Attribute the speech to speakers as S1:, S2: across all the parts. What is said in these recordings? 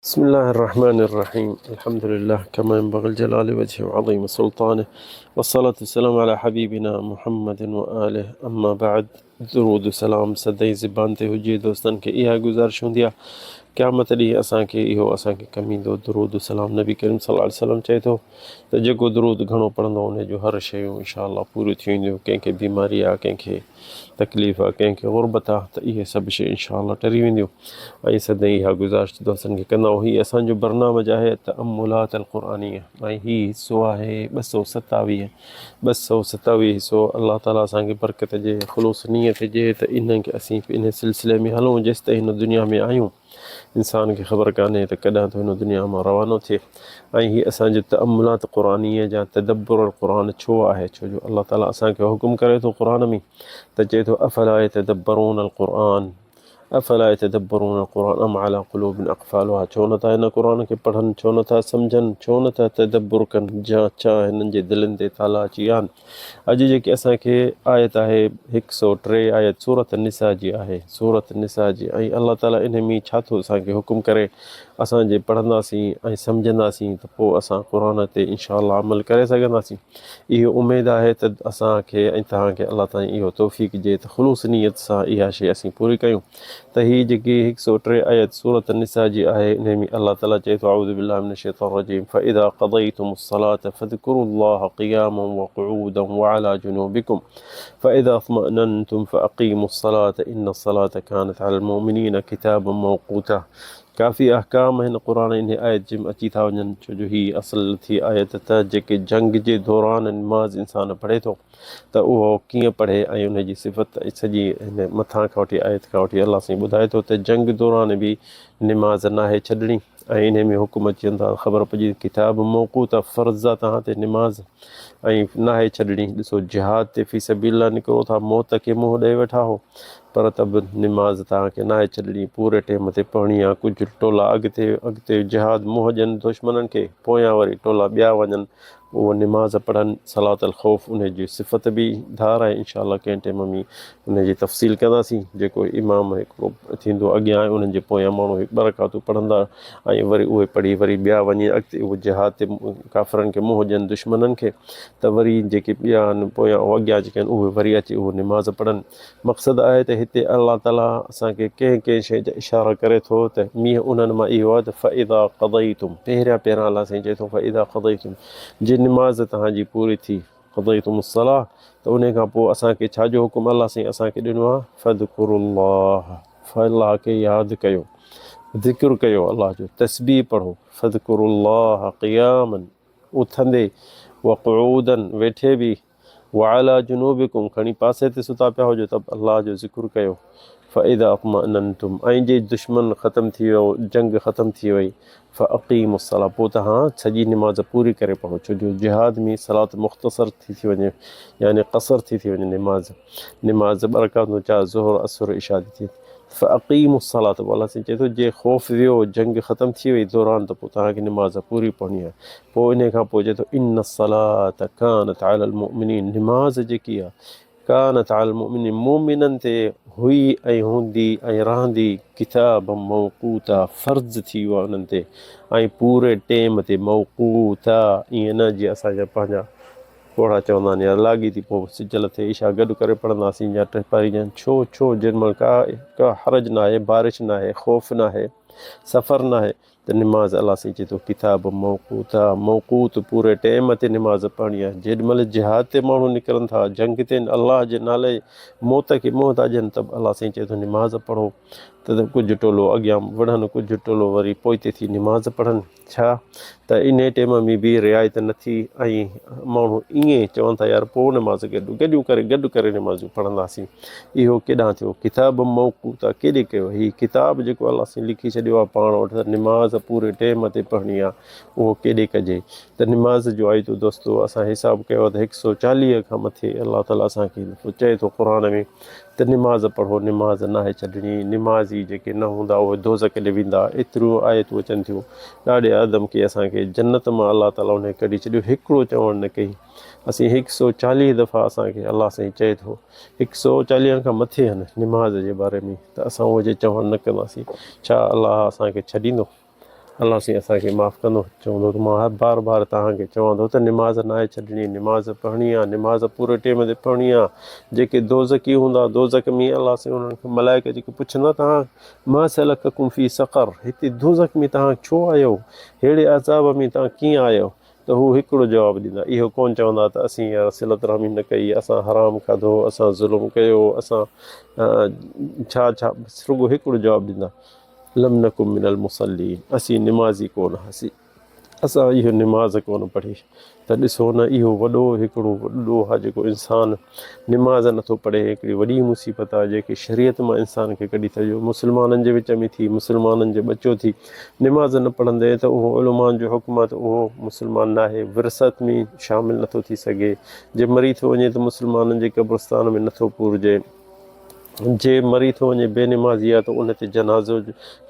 S1: بسم الله الرحمن الرحيم. الحمد لله كما ينبغي الجلال وجهه وعظيم سلطانه، والصلاة والسلام على حبيبنا محمد وآله. أما بعد، درود سلام सदाई ज़बान ते हुजे दोस्तनि खे इहा गुज़ारिश हूंदी आहे क़यामत ॾींहुं असांखे कमु ईंदो। दुरूद सलाम नबी करीम सल्लल्लाहु अलैहि वसल्लम चए थो त जेको दुरूद घणो पढ़ंदो उन जूं हर शयूं इंशाअल्लाह पूरियूं थी वेंदियूं। कंहिंखे बीमारी आहे, कंहिंखे तकलीफ़ आहे, कंहिंखे ग़ुरबत आहे, त इहे सभु शयूं इंशाअल्लाह टरी वेंदियूं। ऐं सदाई इहा गुज़ारिश दोस्तनि खे कंदा आहियूं। हीअ असांजो बरनामज आहे तअम्मुलात अलक़ुरानिया, ऐं हीअ हिसो आहे 227 हिसो। अलाह ताला असांखे बरकत ॾिए, ख़ुलूस नियत ॾिए त इनखे असीं इन सिलसिले में हलूं जेसि ताईं हिन दुनिया में आहियूं। इंसान खे ख़बर कान्हे त कॾहिं थो हिन दुनिया मां रवानो थिए। ऐं हीअ असांजे तअम्मुलात क़ुरानिया जा तदब्बुर क़ुरान छो आहे, छो जो अलाह ताला असांखे हुकुम करे थो क़ुरान में त चए थो अफ़ला यतदब्बरून अलक़ुरान अफ़ला यतदब्बरून अलक़ुरान अम अला क़ुलूबिन अक़फ़ालुहा। छो नथा हिन क़ुरान खे पढ़नि, छो नथा सम्झनि, छो नथा तदब्बुर कनि, छा हिननि जे दिलनि ते ताला अची विया आहिनि। अॼु जेकी असांखे आयत आहे 103 आयत सूरत निसा जी आहे, सूरत निसा जी। ऐं अलाह ताला इन में छा थो असांखे हुकुम करे, असां जे पढ़ंदासीं ऐं सम्झंदासीं त पोइ असां क़ुरान ते इंशाअल्लाह अमल करे सघंदासीं। इहो उमेदु आहे त असांखे ऐं तव्हांखे अलाह ताईं इहो तौफ़ीक़ ॾिए त ख़ुलूस नियत सां इहा शइ असीं पूरी कयूं। त हीअ जेकी 103 आयत सूरत निसा जी आहे, इन में अलाह ताला चए थो अऊज़ु बिल्लाहि मिनश शैतानिर रजीम फ़इज़ा क़ज़यतुमुस्सलात फ़ज़कुरुल्लाह क़ियामन वक़ुऊदन वअला जुनूबिकुम फ़इज़ा इत्मअननतुम फ़अक़ीमुस्सलात इन्नस्सलात कानत अलल मुमिनीन किताबन मौक़ूता। काफ़ी अहकाम हिन क़ुरान इन आयत जे में अची था वञनि, छो जो हीअ असुल थी आयत त जेके जंग जे दौरान निमाज़ इंसान पढ़े थो त उहो कीअं पढ़े ऐं उनजी सिफ़त सॼी हिन मथां खां वठी आयत खां वठी अलाह साईं ॿुधाए थो त जंग दौरान बि निमाज़ नाहे छॾणी। ऐं इन में हुकुम अची वेंदा, ख़बर पइजी किताब मौक़ूत फ़र्ज़ आहे तव्हां ते निमाज़, ऐं नाहे छॾणी। ॾिसो जिहाद ते फ़ी सबीलिल्लाह निकिरो था, मौत खे मुंहुं ॾेई वेठा हो, पर त बि निमाज़ तव्हांखे नाहे छॾणी, पूरे टाइम ते पढ़णी आहे। कुझु टोला अॻिते जिहाद मुंहुं ॾियनि दुश्मननि खे, पोयां वरी टोला ॿिया वञनि उहो निमाज़ पढ़नि। सलातुल ख़ौफ़ उनजी सिफ़त बि धार आहे, इंशाअल्लाह कंहिं टाइम में उनजी तफ़सील कंदासीं। जेको इमाम हिकिड़ो थींदो अॻियां आहे, उन्हनि जे पोयां माण्हू हिकु ॿ रकातूं पढ़ंदा ऐं वरी उहे पढ़ी वरी ॿिया वञी अॻिते उहो जिहाद ते काफ़िरनि खे मुंहुं ॾियनि दुश्मननि खे, त वरी जेके ॿिया आहिनि पोयां अॻियां जेके आहिनि उहे वरी अची उहो निमाज़ पढ़नि। मक़सदु आहे त हिते अलाह ताला असांखे कंहिं शइ जा इशारा करे थो त मींहं उन्हनि मां इहो आहे त फ़इज़ा क़ज़यतुम, पहिरियां अलाह साईं चए थो फ़इज़ा क़ज़यतुम, जे निमाज़ तव्हांजी पूरी थी, क़ज़यतुमुस्सलाह, त उन खां पोइ असांखे छाजो हुकुम अलाह साईं असांखे ॾिनो आहे, फ़ज़कुरुल्लाह, अलाह खे यादि कयो, ज़िक्र कयो, अलाह जो तस्बीह पढ़ो। फ़ज़कुरुल्लाह क़ियामन, उथंदे, वक़ुऊदन, वेठे बि, वअला जुनूबिकुम, खणी पासे ते सुता पिया हुजो त अलाह जो ज़िक्र कयो। फ़इज़ा इत्मअननतुम, ऐं जे दुश्मन ख़तमु थी वियो, जंग ख़तमु थी वई, फ़अक़ीमुस्सलाह, पोइ तव्हां सॼी निमाज़ पूरी करे पढ़ो। छो जो जिहाद में सलात मुख़्तसर थी वञे, यानी क़सर थी वञे निमाज़ 2 रकातूं, 4 ज़ुहर असर इशा थी। फ़अक़ीमुस्सलाह, त अलाह साईं चए थो जे ख़ौफ़ वियो, जंग ख़तमु थी वई दौरान, त पोइ तव्हांखे निमाज़ पूरी पढ़णी आहे। पोइ इन खां पोइ चए थो इन्नस्सलात कानत अलल मुमिनीन, निमाज़ जेकी आहे कानत अलल मुमिनीन, मोमिननि ते हुई ऐं हूंदी ऐं रहंदी, किताब मौक़ूता, फ़र्ज़ थी वियो आहे उन्हनि ते, ऐं पूरे टेम ते, मौक़ूता ईअं न जीअं असांजा पंहिंजा कोड़ा चवंदा आहिनि यार लाॻी थी, पोइ सिजल थिए इशा गॾु करे पढ़ंदासीं या पढ़ी ॼण छो जेॾीमहिल का हरज न आहे, बारिश न आहे, ख़ौफ़ न आहे, सफ़र न आहे, त निमाज़ अलाह साईं चए थो किताब मौक़ूता, मौक़ूत पूरे टाइम ते निमाज़ पढ़णी आहे। जेॾीमहिल जिहाद ते माण्हू निकिरनि था, जंग ते अलाह जे नाले मौत खे मुंहुं था ॾियनि, त अलाह साईं चए थो निमाज़ पढ़ो। त कुझु टोलो अॻियां वढ़नि, कुझु टोलो वरी पोइते थी निमाज़ पढ़नि। छा त इन टाइम में बि रिआयत नथी, ऐं माण्हू ईअं चवनि था यार पोइ निमाज़ गॾु करे निमाज़ूं पढ़ंदासीं। इहो केॾांहुं थियो, किताब मौक़ूता केॾे कयो, हीउ किताब जेको अलाह साईं लिखी छॾियो आहे पाण वटि त निमाज़ पूरे टाइम ते पढ़णी आहे, उहो केॾे कजे। त निमाज़ जो आई तो दोस्तो असां हिसाब कयो आहे त 140 खां मथे अलाह ताला असांखे चए थो क़ुरान में त निमाज़ पढ़ो, निमाज़ नाहे छॾणी। निमाज़ी जेके न हूंदा उहे दोज़ख ॾे वेंदा, एतिरियूं आयतूं अचनि थियूं। ॾाढे आदम खे असांखे जन्नत मां अलाह ताला उन कढी छॾियो, हिकिड़ो चवणु न कई। असीं 140 दफ़ा असांखे अलाह साईं चए थो, 140 खां मथे आहिनि निमाज़ जे बारे में, त असां उहो जे चवणु न कंदासीं, छा अलाह असांखे छॾींदो? अलाह साईं असांखे माफ़ु कंदो। चवंदो त मां बार बार तव्हांखे चवंदो त निमाज़ न आहे छॾणी, निमाज़ पढ़णी आहे, निमाज़ पूरे टाइम ते पढ़णी आहे। जेके दोज़की हूंदा दोज़क में अलाह साईं उन्हनि खे मलाइका जेके पुछंदा तव्हां मा सलककुम फी सक़र, हिते दोज़क में तव्हां छो आहियो, अहिड़े अज़ाब में तव्हां कीअं आहियो, त हू हिकिड़ो जवाबु ॾींदा, इहो कोन चवंदा त असीं यार सिलत रहमी न कई, असां हराम खाधो, असां ज़ुल्म कयो, असां छा छा, रुॻो हिकिड़ो जवाबु ॾींदा, लम नकुम मिनल मुसल्लीन, असीं निमाज़ी कोन हुआसीं, असां इहो निमाज़ कोन पढ़ी। त ॾिसो न, इहो वॾो हिकिड़ो वॾो आहे जेको इंसानु निमाज़ नथो पढ़े, हिकिड़ी वॾी मुसीबत आहे जेकी शरीयत मां इंसान खे कढी थो। मुस्लमाननि जे विच में थी, मुस्लमाननि जे ॿचो थी निमाज़ न पढ़ंदे त उहो उलमान जो हुकुम आहे त उहो मुस्लमान न आहे, विरसत में शामिलु नथो थी सघे। जे मरी थो वञे त मुस्लमाननि जे क़ब्रिस्तान में नथो पूरजे, जे मरी थो वञे बेनिमाज़ी आहे त उन ते जनाज़ो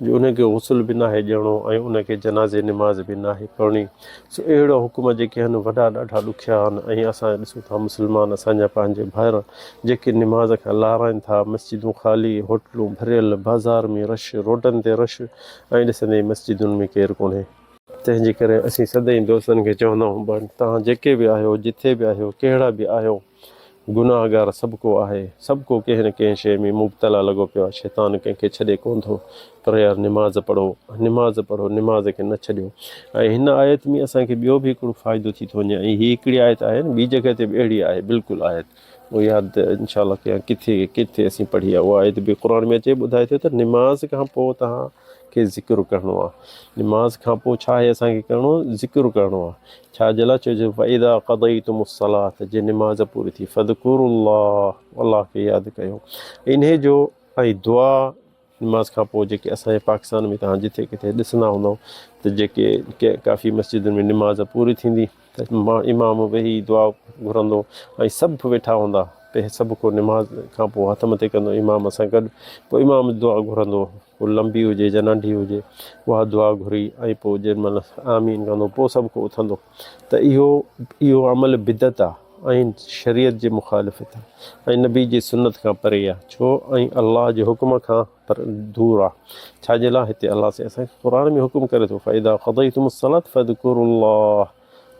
S1: उनखे गुस्ल बि नाहे ॾियणो ऐं उनखे जनाज़े निमाज़ बि नाहे पढ़णी। सो अहिड़ा हुकुम जेके आहिनि वॾा ॾाढा ॾुखिया आहिनि। ऐं असां ॾिसूं था मुस्लमान असांजा पंहिंजे भाइर जेके निमाज़ खां लाराइनि था, मस्जिदूं ख़ाली, होटलूं भरियल, बाज़ार में रश, रोडनि ते रश, ऐं ॾिसंदे मस्जिदुनि में केरु कोन्हे। तंहिंजे करे असीं सदाईं दोस्तनि खे चवंदा आहियूं, तव्हां जेके बि आहियो, जिथे बि आहियो, कहिड़ा बि आहियो, गुनाहगार सभु को आहे, सभु को कंहिं न कंहिं शइ में मुब्तला लॻो पियो आहे, शैतान कंहिंखे छॾे कोन थो। पर यार निमाज़ पढ़ो, निमाज़ पढ़ो, निमाज़ खे न छॾियो। ऐं हिन आयत में असांखे ॿियो बि हिकिड़ो फ़ाइदो थी थो वञे, ऐं हीअ हिकिड़ी आयत आहे, ॿी जॻह ते बि अहिड़ी आहे बिल्कुलु आयत, उहो यादि इनशा अलाह कयां किथे किथे असीं पढ़ी आहे। उहा आयत बि क़ुर में अचे, ॿुधाए थो त निमाज़ खां पोइ तव्हांखे ज़िक्र करिणो आहे। निमाज़ खां पोइ छा आहे असांखे करिणो, ज़िक्र करिणो आहे। छा जे लाइ चइजे फ़इदा क़दइतुमुस्सलात, जे निमाज़ पूरी थी फ़ज़कुरुल्लाह, अलाह खे यादि कयो। इन जो ऐं दुआ निमाज़ खां पोइ जेके असांजे पाकिस्तान में तव्हां जिथे किथे ॾिसंदा हूंदव त जेके काफ़ी मस्जिदुनि में निमाज़ पूरी थींदी त इमाम वेही दुआ घुरंदो ऐं सभु वेठा हूंदा, सभु को निमाज़ खां पोइ हथ मथे कंदो इमाम सां गॾु, पोइ इमाम दुआ घुरंदो, पोइ लंबी हुजे या नंढी हुजे उहा दुआ घुरी, ऐं पोइ जेॾीमहिल आमीन कंदो पोइ सभु को उथंदो। त इहो अमल बिदत आहे ऐं शरीयत जे मुखालिफ़त आहे ऐं नबी जी सुन्नत खां परे आहे। छो, ऐं अलाह जे हुकुम खां पर दूर आहे। छाजे लाइ, हिते अलाह से असांखे क़ुर में हुकुम करे थो फ़इदा क़दइतुमुस्सलात फ़ज़कुरुल्लाह,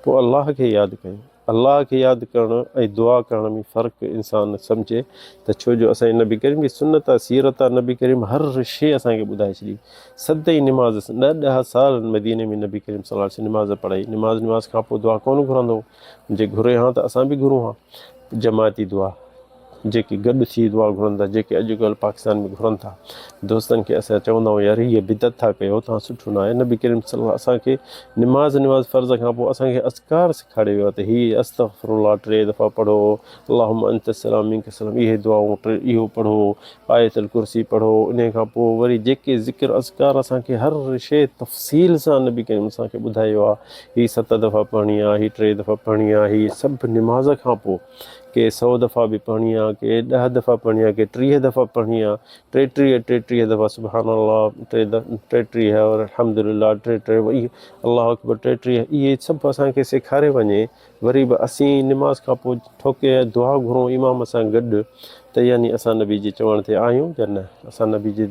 S1: पोइ अलाह खे यादि कयो। अलाह खे यादि करणु ऐं दुआ करण में फ़र्क़ु इंसानु सम्झे त छो जो असांजे नबी करीम जी सुन्नत आहे, सीरत आहे, नबी करीम हर शइ असांखे ॿुधाए छॾी। सदाईं निमाज़ 10 साल मदीने में नबी करीम सल्लल्लाहु अलैहि वसल्लम निमाज़ पढ़ाई, निमाज़ खां पोइ दुआ कोन घुरंदो। जे घुरे हा त असां बि घुरूं हा जमाती दुआ, जेके गॾु थी दुआ घुरनि था, जेके अॼुकल्ह पाकिस्तान में घुरनि था। दोस्तनि खे असां चवंदा आहियूं यार हीअ बिदत था कयो, तव्हां सुठो न आहे। नबी करीम सल्लल्लाहु असांखे निमाज़ फ़र्ज़ खां पोइ असांखे अस्कार सेखारे वियो आहे त हीअ अस्तग़फिरुल्लाह 3 दफ़ा पढ़ो, अल्लाहुम्मा अंतस सलाम मिनकस सलाम, इहे दुआऊं इहो पढ़ो, आयतुल कुर्सी पढ़ो। इन खां पोइ वरी जेके ज़िक्र अस्कार असांखे हर शइ तफ़सील सां नबी करीम असांखे ॿुधायो आहे, हीअ 7 दफ़ा पढ़णी आहे, हीअ 3 दफ़ा पढ़णी आहे, हीअ सभु निमाज़ खां पोइ। के 100 दफ़ा बि पढ़णी आहे, के 10 दफ़ा पढ़णी आहे, के 30 दफ़ा पढ़णी आहे, 33 दफ़ा सुभानअल्लाह, 33 और अल्हम्दुलिल्लाह 33 अल्लाहु अकबर 33, इहे सभु असांखे सेखारे वञे। वरी बि असीं निमाज़ खां पोइ ठोके दुआ घुरूं इमाम सां गॾु, त यानी असां नबी जे चवण ते आहियूं या न, असां नबी जे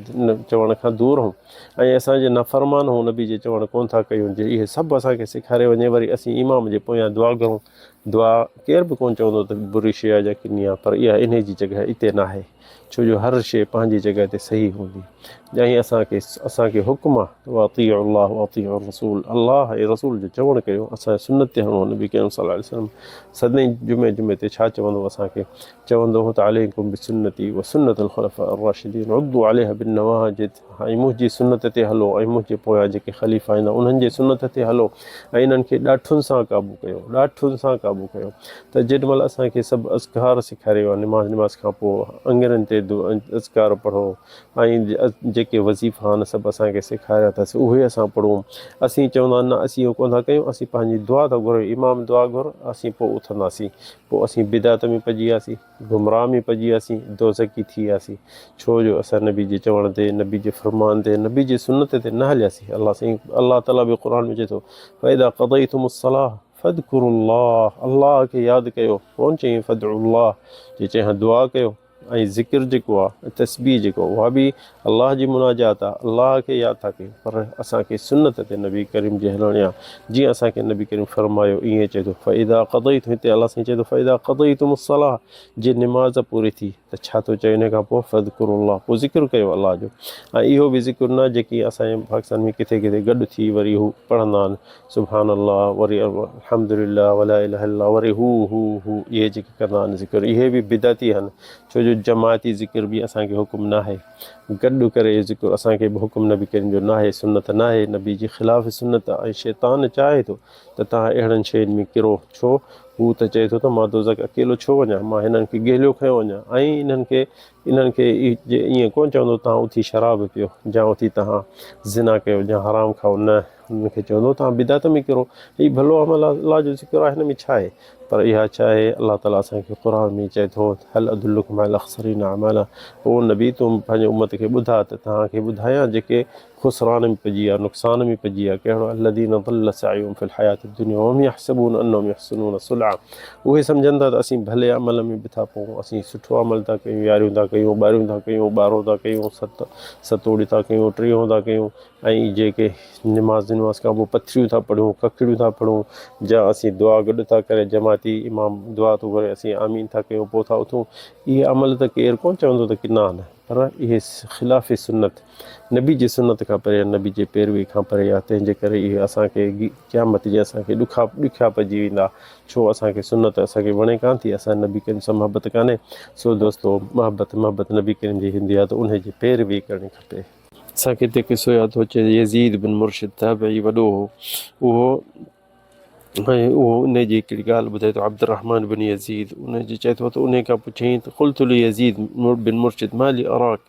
S1: चवण खां दूर आहियूं ऐं असांजे नाफ़रमान हूं, नबी जे चवण कोन था कयूं। जे इहे सभु असांखे सेखारे वञे, वरी असीं इमाम जे पोयां दुआ घुरूं। दुआ केरु बि कोन चवंदो त बुरी शइ आहे या किनी आहे, पर इहा इन जी जॻह हिते न आहे, छो जो हर शइ पंहिंजी जॻह ते सही हूंदी। ऐं असांखे हुकुम आहे वातिउ अल्लाह वातिउ रसूल, अल्लाह ऐं रसूल जो चवणु कयो, असांजे सुन्नत ते हणो। नबी करीम सल्लल्लाहु अलैहि वसल्लम सदाईं जुमे ते छा चवंदो, असांखे चवंदो हो त अलैकुम बिसुन्नती व सुन्नतिल ख़ुलफ़ाए राशिदीन उद्दू अलैहा बिन्नवाजिद, ऐं मुंहिंजी सुन्नत ते हलो ऐं मुंहिंजे पोयां जेके ख़लीफ़ा ईंदा उन्हनि जे सुन्नत ते हलो ऐं इन्हनि खे ॾाठुनि सां क़ाबू कयो, ॾाठुनि सां क़ाबू कयो। त जेॾीमहिल असांखे सभु अज़कार सेखारे वियो आहे, निमाज़ खां पोइ अंगरनि ते अज़कार पढ़ो ऐं जेके वज़ीफ़ा आहिनि सभु असांखे सेखारिया अथसि, उहे असां पढ़ूं। असीं चवंदा न असीं उहो कोन था कयूं, असीं पंहिंजी दुआ था घुरूं, इमाम दुआ घुर, असीं पोइ उथंदासीं, पोइ असीं बिदात में पइजी वियासीं, गुमराह में पइजी वियासीं, दोज़की थी वियासीं। छो जो असां नबी जे चवण ते, नबी जे फ़रमान ते, नबी जे सुन्नत ते न हलियासीं। अलाह ताला बि क़ुर में चए थो फ़इदा क़दइतुमुस्सलाह फ़ज़कुरुल्लाह, अलाह खे यादि कयो, कोन चई फ़दउल्लाह, जे चई दुआ कयो। ऐं ज़िक्र जेको आहे तस्बीह जेको उहा बि अलाह जी मुनाजात आहे, अलाह खे यादि था कयूं, पर असांखे सुन्नत ते नबी करीम जी हलणी आहे। जीअं असांखे नबी करीम फरमायो ईअं चए थो फ़इदा क़दइतुम, हिते अलाह साईं चए थो फ़इदा क़दइतुमुस्सलाह, जे निमाज़ पूरी थी त छा थो चए इन खां पोइ फ़ज़कुरुल्लाह, पोइ ज़िक्र कयो अलाह जो। ऐं इहो बि ज़िक्र न जेकी असांजे पाकिस्तान में किथे किथे गॾु थी वरी हू पढ़ंदा आहिनि सुभान अल्लाह, वरी अल्हम्दुलिल्लाह वला इलाहा इल्लल्लाह, वरी हू इहे जेके कंदा आहिनि ज़िक्र, इहे बि बिदअती आहिनि। छो जो जमाती ज़िक्र बि असांखे हुकुम न आहे, गॾु करे ज़िक्र असांखे बि हुकुम नबी करीम जो न आहे, सुन्नत न आहे, नबी जी ख़िलाफ़ सुन्नत आहे। ऐं शैतान चाहे थो त तव्हां अहिड़नि शयुनि में किरो, छो हू त चए थो त मां दोज़ख अकेलो छो वञा, मां हिननि खे गेलियो खयों वञा। ऐं इन्हनि खे ईअं कोन चवंदो तव्हां उथी शराब पियो, या उथी तव्हां ज़िना कयो, या हराम खाओ, न, हुनखे चवंदो तव्हां बिदअत में किरो। हीउ भलो अमल आहे, अलाह जो ज़िक्र आहे, हिन में छा आहे। पर इहा छा आहे, अलाह ताला असांखे क़ुर में चए थो हल अदुल्लुकुम अलल अख़्सरीन अमाला, ओ नबी तुम पंहिंजे उम्मत खे ॿुधा त तव्हांखे ॿुधायां जेके ख़ुसरान में पइजी विया, नुक़सान में पइजी विया। कहिड़ो अल्लज़ीन ज़ल्ल सअयुहुम फ़िल हयाति दुनिया वहुम यहसबून अन्नहुम यहसनून सुन्अ, उहे सम्झनि था त असीं भले अमल में बि था पऊं, असीं सुठो अमल था कयूं, यारियूं था कयूं, ॿारियूं था कयूं, ॿारो था कयूं, सतोड़ी था कयूं, टियों था कयूं, ऐं जेके निमाज़ खां पोइ पथरियूं था पढ़ूं, ककड़ियूं था पढ़ूं, या असीं दुआ गॾु था करे, जमाती इमाम दुआ थो करे, असीं आमीन था कयूं, पोइ था उथूं। इहे अमल त केरु कोन चवंदो त की न, पर इहे ख़िलाफ़ सुन्नत, नबी जी सुन्नत खां परे, नबी जे पैरवी खां परे आहे। तंहिंजे करे इहे असांखे क़यामत जे असांखे ॾुखिया पइजी वेंदा। छो असांखे सुन्नत असांखे वणे कान थी, असां नबी करीम सां मोहबत कान्हे। सो दोस्तो, मोहबत नबी करीम जी हूंदी आहे त उनजी पैरवी करणी खपे। असांखे हिते किसो यादि थो अचे, यज़ीद बिन मुर्शिद ताबई वॾो हो, उहो उनजी हिकिड़ी ॻाल्हि ॿुधाए थो, अब्दुर्रहमान बिन यज़ीद, उनजी चए थो त उन खां पुछईं त क़ुल्तु लियज़ीद बिन मुर्शिद मा ली अराक,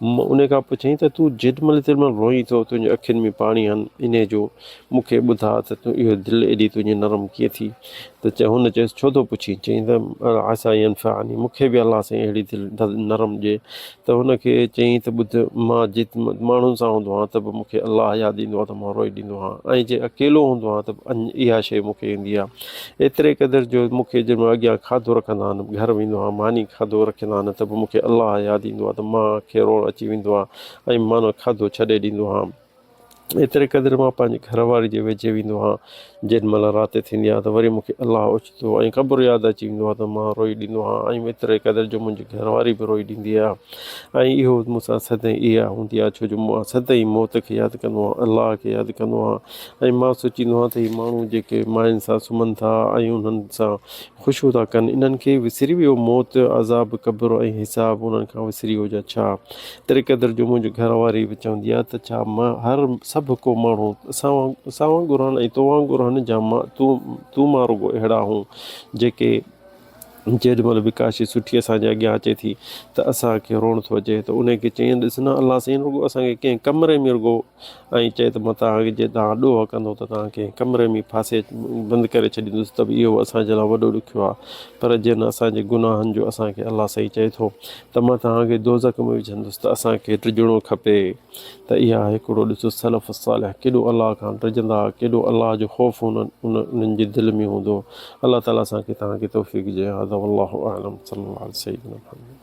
S1: उन खां पुछईं त तूं जेॾीमहिल रोई थो, तुंहिंजे अखियुनि में पाणी आहिनि, इन जो मूंखे ॿुधा त तूं इहो दिलि एॾी तुंहिंजी नरम कीअं थी। त हुन चयसि छो थो पुछी, चईं त आसा यनफ़अनी, मूंखे बि अलाह सां अहिड़ी दिलि नरम ॾिए। त हुनखे चईं त ॿुध, मां माण्हुनि सां हूंदो आहियां त बि मूंखे अलाह यादि ईंदो आहे त मां रोई ॾींदो आहियां, ऐं जे अकेलो हूंदो आहियां त इहा शइ मूंखे ईंदी आहे। एतिरे क़दुरु जो मूंखे जंहिंमहिल अॻियां खाधो रखंदा आहिनि, घर वेंदो आहियां, मानी खाधो रखंदा आहिनि, त बि मूंखे अलाह यादि ईंदो आहे त मूंखे रोअणु अची वेंदो आहे, ऐं मां खाधो छॾे ॾींदो आहियां। एतिरे क़दुरु मां पंहिंजी घरवारी जे वेझे वेंदो आहियां, जेॾीमहिल राति थींदी आहे त वरी मूंखे अलाह ओचितो ऐं क़ब्र यादि अची वेंदो आहे त मां रोई ॾींदो आहियां, ऐं एतिरे क़दुरु जो मुंहिंजी घरवारी बि रोई ॾींदी आहे। ऐं इहो मूंसां सदाईं इहा हूंदी आहे, छो जो मां सदाईं मौत खे यादि कंदो आहियां, अलाह खे यादि कंदो आहियां, ऐं मां सोचींदो आहियां त हीअ माण्हू जेके मायुनि सां सुम्हनि था ऐं उन्हनि सां ख़ुशियूं था कनि, इन्हनि खे विसरी वियो मौत, अज़ाब क़ब्र ऐं हिसाब उन्हनि खां विसरी वियो जा छा। एतिरे क़दुरु जो मुंहिंजी घरवारी बि चवंदी आहे त छा मां सभु को माण्हू असां वांगुरु आहिनि ऐं तो वांगुरु आहिनि, जा तूं मां रुॻो अहिड़ा हूं जेके जेॾीमहिल बि का शइ सुठी असांजे अॻियां अचे थी त असांखे रोअणु थो अचे। त उनखे चईं ॾिस न, अलाह साईं रुॻो असांखे कंहिं कमरे में रुॻो, ऐं चए त मां तव्हांखे जे तव्हां ॾोह कंदो त तव्हांखे कमरे में फासे बंदि करे छॾींदुसि, त बि इहो असांजे लाइ वॾो ॾुखियो आहे। पर जे न असांजे गुनाहनि जो असांखे अलाह साईं चए थो त मां तव्हांखे दोज़ख में विझंदुसि, त असांखे टिजणो खपे। त इहा हिकिड़ो ॾिसो सलफ़ सालिह केॾो अलाह खां टिजंदा, केॾो अलाह जो ख़ौफ़ उन्हनि जे दिलि में हूंदो। अलाह ताला असांखे तव्हांखे तौफ़ीक़ ॾिए। हज़ा वल्लाहु अअलम, सल्लल्लाहु अलैहि वसल्लम।